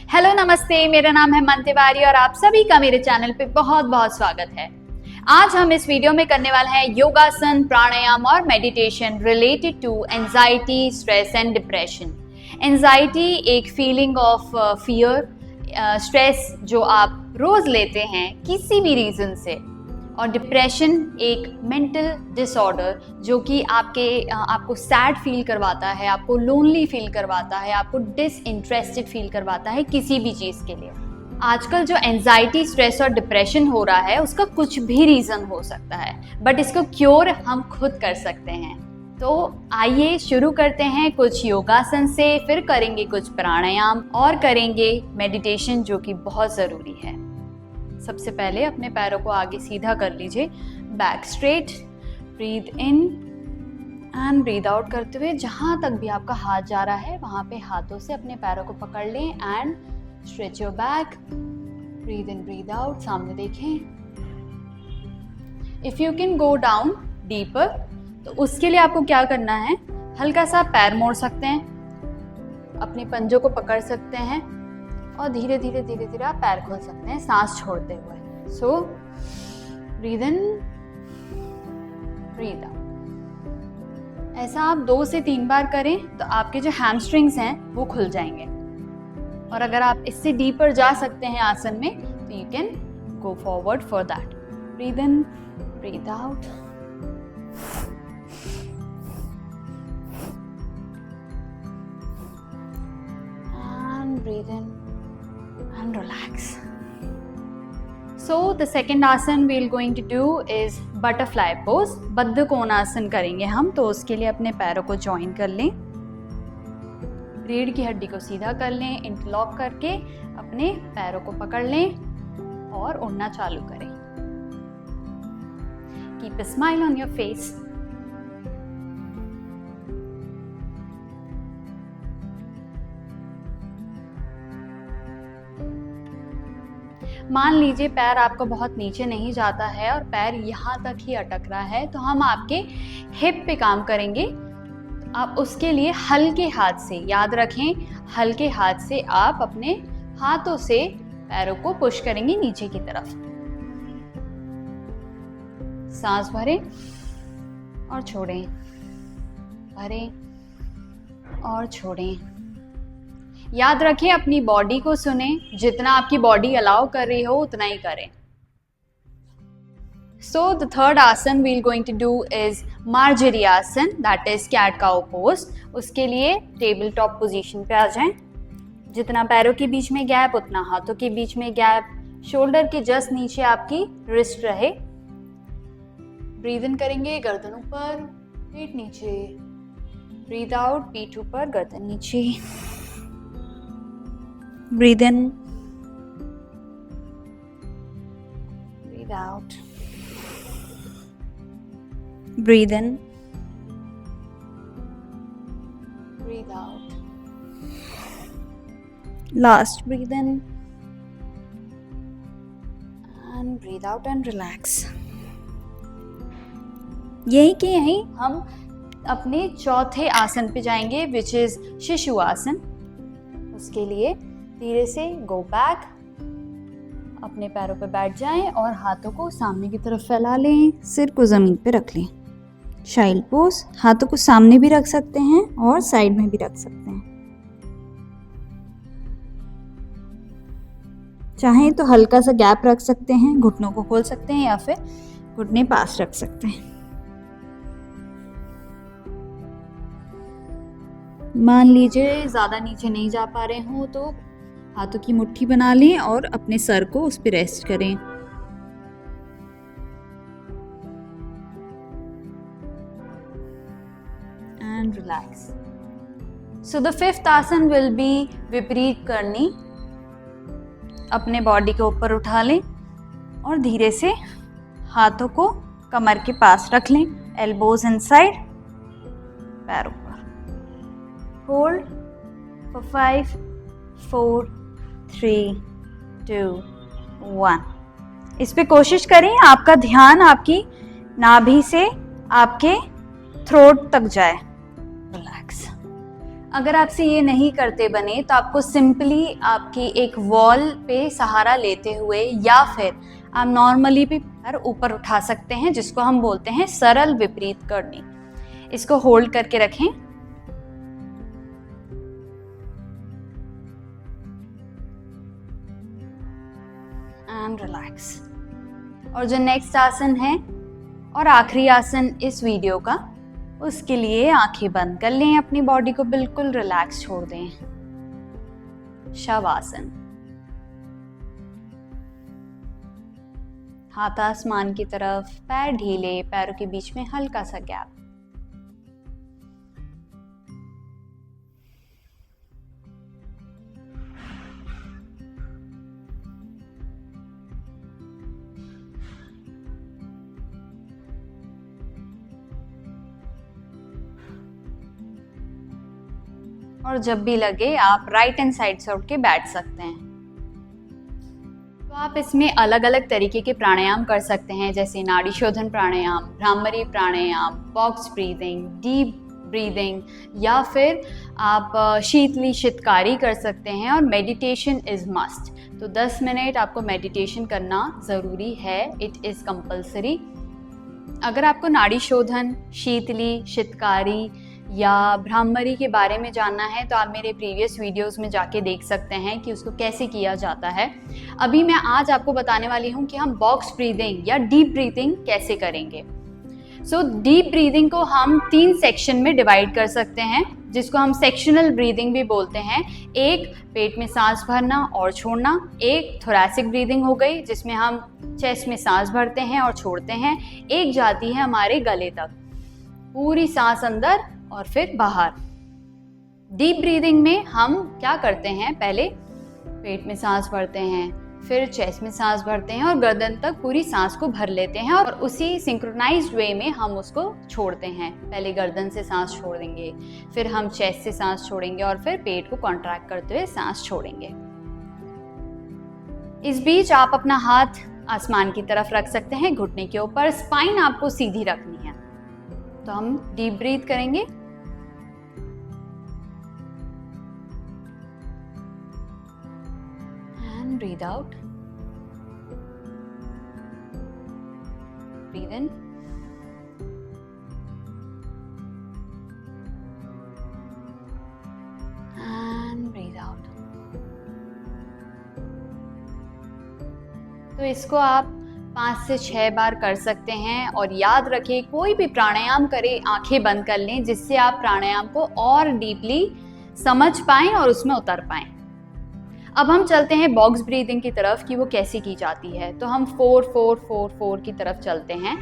Hello नमस्ते, मेरा नाम है मन तिवारी और आप सभी का मेरे चैनल पे बहुत बहुत स्वागत है। आज हम इस वीडियो में करने वाले हैं योगासन, प्राणायाम और meditation related to anxiety, stress and depression. Anxiety एक फीलिंग ऑफ फियर, स्ट्रेस जो आप रोज लेते हैं किसी भी रीजन से, और डिप्रेशन एक मेंटल डिसऑर्डर जो कि आपको सैड फील करवाता है, आपको लोनली फील करवाता है, आपको डिसइंटरेस्टेड फील करवाता है किसी भी चीज़ के लिए। आजकल जो एंजाइटी, स्ट्रेस और डिप्रेशन हो रहा है उसका कुछ भी रीज़न हो सकता है, बट इसको क्योर हम खुद कर सकते हैं। तो आइए शुरू करते हैं कुछ योगासन से, फिर करेंगे कुछ प्राणायाम और करेंगे मेडिटेशन जो कि बहुत ज़रूरी है। सबसे पहले अपने पैरों को आगे सीधा कर लीजिए, back straight, breathe in and breathe out करते हुए जहाँ तक भी आपका हाथ जा रहा है वहाँ पे हाथों से अपने पैरों को पकड़ लें and stretch your back, breathe in breathe out, सामने देखें। If you can go down deeper तो उसके लिए आपको क्या करना है, हल्का सा पैर मोड़ सकते हैं, अपने पंजों को पकड़ सकते हैं और धीरे धीरे धीरे धीरे आप पैर खोल सकते हैं सांस छोड़ते हुए। सो ब्रीद इन, ब्रीद आउट। ऐसा आप 2 से 3 बार करें तो आपके जो हैमस्ट्रिंग्स हैं वो खुल जाएंगे। और अगर आप इससे डीपर जा सकते हैं आसन में तो you can go forward for that. Breathe in, breathe out, and breathe in and relax. So the second आसन we're going to do is butterfly pose, बद्ध कोणासन करेंगे हम। तो उसके लिए अपने पैरों को ज्वाइन कर लें, रीढ़ की हड्डी को सीधा कर लें, इंटरलॉक करके अपने पैरों को पकड़ लें और उड़ना चालू करें। Keep a smile on your face. मान लीजिए पैर आपका बहुत नीचे नहीं जाता है और पैर यहाँ तक ही अटक रहा है, तो हम आपके हिप पे काम करेंगे। आप उसके लिए हल्के हाथ से, याद रखें, हल्के हाथ से आप अपने हाथों से पैरों को पुश करेंगे नीचे की तरफ। सांस भरें और छोड़ें, भरें और छोड़ें। याद रखें, अपनी बॉडी को सुने, जितना आपकी बॉडी अलाउ कर रही हो उतना ही करें। So the third asana we are going to do is Marjari asana, that is cat cow pose. उसके लिए टेबल टॉप पोजीशन पे आ जाएं। जितना पैरों के बीच में गैप उतना हाथों के बीच में गैप, शोल्डर के जस्ट नीचे आपकी रिस्ट रहे। ब्रीद इन करेंगे, गर्दन ऊपर, पीठ नीचे। ब्रीद आउट, पीठ ऊपर, गर्दन नीचे। Breathe in, breathe out, breathe in, breathe out. Last, breathe in and breathe out and relax. यही के यहीं हम अपने चौथे आसन पे जाएंगे, विच इज शिशु आसन। उसके लिए धीरे से गो बैक, अपने पैरों पर बैठ जाएं और हाथों को सामने की तरफ फैला लें, सिर को ज़मीन पे रख लें। चाइल्ड पोज, हाथों को सामने भी रख सकते हैं और साइड में भी रख सकते हैं। चाहें तो हल्का सा गैप रख सकते हैं, घुटनों को खोल सकते हैं या फिर घुटने पास रख सकते हैं। मान लीजिए ज़्यादा नीचे नहीं जा पा रहे हो तो हाथों की मुट्ठी बना लें और अपने सर को उस पर रेस्ट करें। And relax. So the fifth आसन विल बी विपरीत करनी। अपने बॉडी के ऊपर उठा लें और धीरे से हाथों को कमर के पास रख लें, एल्बोज इनसाइड, पैर ऊपर। Hold for 5, 4, 3, 2, 1। इस पे कोशिश करें आपका ध्यान आपकी नाभि से आपके थ्रोट तक जाए। रिलैक्स। अगर आपसे ये नहीं करते बने तो आपको सिंपली आपकी एक वॉल पे सहारा लेते हुए या फिर आप नॉर्मली भी पैर ऊपर उठा सकते हैं, जिसको हम बोलते हैं सरल विपरीत करनी। इसको होल्ड करके रखें एंड रिलैक्स। और जो नेक्स्ट आसन है और आखिरी आसन इस वीडियो का, उसके लिए आंखें बंद कर लें, अपनी बॉडी को बिल्कुल रिलैक्स छोड़ दें। शवासन। हाथ आसमान की तरफ, पैर ढीले, पैरों के बीच में हल्का सा गैप। और जब भी लगे आप राइट हैंड साइड से उठ के बैठ सकते हैं। तो आप इसमें अलग अलग तरीके के प्राणायाम कर सकते हैं, जैसे नाड़ी शोधन प्राणायाम, भ्रामरी प्राणायाम, बॉक्स ब्रीदिंग, डीप ब्रीदिंग, या फिर आप शीतली शितकारी कर सकते हैं। और मेडिटेशन इज़ मस्ट, तो 10 मिनट आपको मेडिटेशन करना ज़रूरी है, इट इज़ कंपल्सरी। अगर आपको नाड़ी शोधन, शीतली शितकारी या भ्रामरी के बारे में जानना है तो आप मेरे प्रीवियस वीडियोस में जाके देख सकते हैं कि उसको कैसे किया जाता है। अभी मैं आज आपको बताने वाली हूँ कि हम बॉक्स ब्रीदिंग या डीप ब्रीदिंग कैसे करेंगे। सो डीप ब्रीदिंग को हम 3 सेक्शन में डिवाइड कर सकते हैं, जिसको हम सेक्शनल ब्रीदिंग भी बोलते हैं। एक पेट में सांस भरना और छोड़ना, एक थोरैसिक ब्रीदिंग हो गई जिसमें हम चेस्ट में सांस भरते हैं और छोड़ते हैं, एक जाती है हमारे गले तक, पूरी सांस अंदर और फिर बाहर। डीप ब्रीदिंग में हम क्या करते हैं, पहले पेट में सांस भरते हैं, फिर चेस्ट में सांस भरते हैं और गर्दन तक पूरी सांस को भर लेते हैं और उसी सिंक्रोनाइज्ड वे में हम उसको छोड़ते हैं। पहले गर्दन से सांस छोड़ देंगे, फिर हम चेस्ट से सांस छोड़ेंगे और फिर पेट को कॉन्ट्रैक्ट करते हुए सांस छोड़ेंगे। इस बीच आप अपना हाथ आसमान की तरफ रख सकते हैं, घुटने के ऊपर, स्पाइन आपको सीधी रखनी है। तो हम डीप ब्रीथ करेंगे, and breath out, breath in, and breath out. तो इसको आप 5 से 6 बार कर सकते हैं। और याद रखें, कोई भी प्राणायाम करें आंखें बंद कर लें, जिससे आप प्राणायाम को और डीपली समझ पाएं और उसमें उतर पाएं। अब हम चलते हैं बॉक्स ब्रीदिंग की तरफ कि वो कैसे की जाती है। तो हम 4-4-4-4 की तरफ चलते हैं।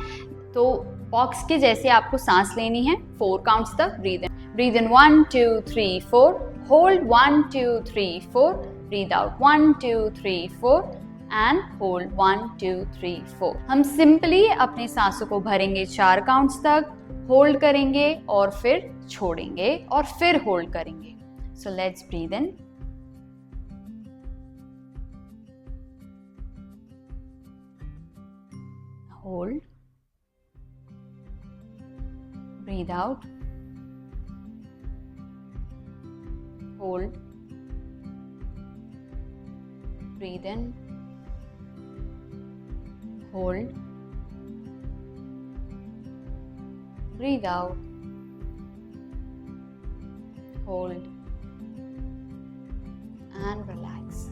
तो बॉक्स के जैसे आपको सांस लेनी है 4 काउंट्स तक। Breathe in 1 2 3 4, hold 1 2 3 4, breathe out 1 2 3 4 and hold 1 2 3 4। हम सिंपली अपनी सांसों को भरेंगे 4 काउंट्स तक, होल्ड करेंगे और फिर छोड़ेंगे और फिर होल्ड करेंगे। So let's breathe in, hold, breathe out, hold, breathe in, hold, breathe out, hold and relax.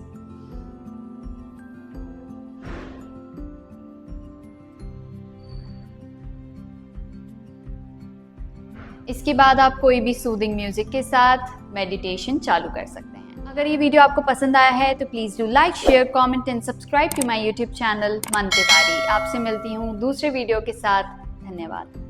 इसके बाद आप कोई भी सूदिंग म्यूजिक के साथ मेडिटेशन चालू कर सकते हैं। अगर ये वीडियो आपको पसंद आया है तो please do like, share, comment and subscribe to my YouTube channel Man Tiwari. आपसे मिलती हूँ दूसरे वीडियो के साथ। धन्यवाद।